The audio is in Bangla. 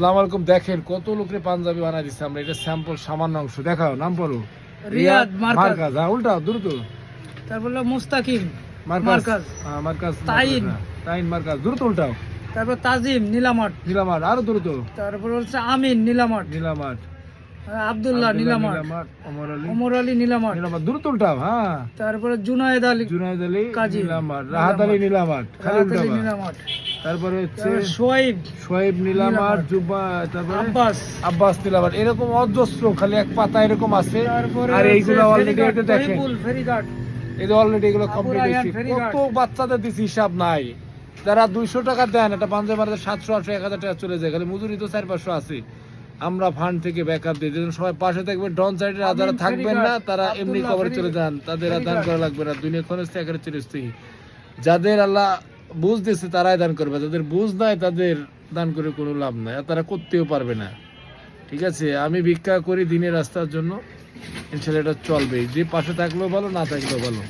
আসসালামু আলাইকুম। দেখেন কত লোকে পাঞ্জাবি বানাই দিচ্ছে আমরা, এটা স্যাম্পল সামান্য অংশ। দেখাও, নাম বলো। রিয়াদ মার্কাজ। হ্যাঁ, উল্টা দ্রুত। তারপর হলো মুস্তাকিম মার্কাজ। মার্কাজ। তাইন। তাইন মার্কাজ, দ্রুত উল্টাও। তারপর তাজিম নীলামাট। নীলামাট, আরো দ্রুত। তারপর হচ্ছে আমিন নীলামাট। নীলামাট। আব্দুল্লাহ নীলামাট। ওমর আলী নীলামাট। নীলামাট, দ্রুত উল্টাও। হ্যাঁ। তারপরে জুনায়েদ আলী জুনায়েদ আলী কাজী। নীলামাট। রাহাত আলী নীলামাট, খালি রাহাত আলী উল্টাবা। নীলামাট। তারপরে হচ্ছে তারপর সোয়াইব শোয়েব নীলামাট, জুবা, তারপরে আব্বাস। আব্বাস নীলামাট। এরকম অজস্র, খালি এক পাতা এরকম আছে। তারপরে আর এইগুলো অলরেডি এটা দেখেন, ফেরিঘাট। এই অলরেডি এগুলো আবু কমপ্লিট রায়হান হয়েছে। ফেরিঘাট। কত বাচ্চাদের দিছি হিসাব নাই। যারা 200 টাকা দেন, এটা পাঞ্জাবি বানাতে 700 800 1000 টাকা চলে যায়, খালি মজুরি তো 400-500 আছে। আমরা ফান্ড থেকে ব্যাকআপ দিই, যেন সবাই পাশে থাকবেন। ডন সাইডের যারা থাকবেন না, তারা এমনি কভারে চলে যান, তাদের আর দান করা লাগবে না। দুনিয়া খরচ থেকে চিরস্থায়ী। যাদের আল্লাহ বুঝ দিচ্ছে তারাই দান করবে, যাদের বুঝ নাই তাদের দান করে কোনো লাভ নাই, আর তারা করতেও পারবে না। ঠিক আছে, আমি ভিক্ষা করি দিনের রাস্তার জন্য, ইনশাল্লাহ এটা চলবে। যে পাশে থাকলেও ভালো, না থাকলেও ভালো।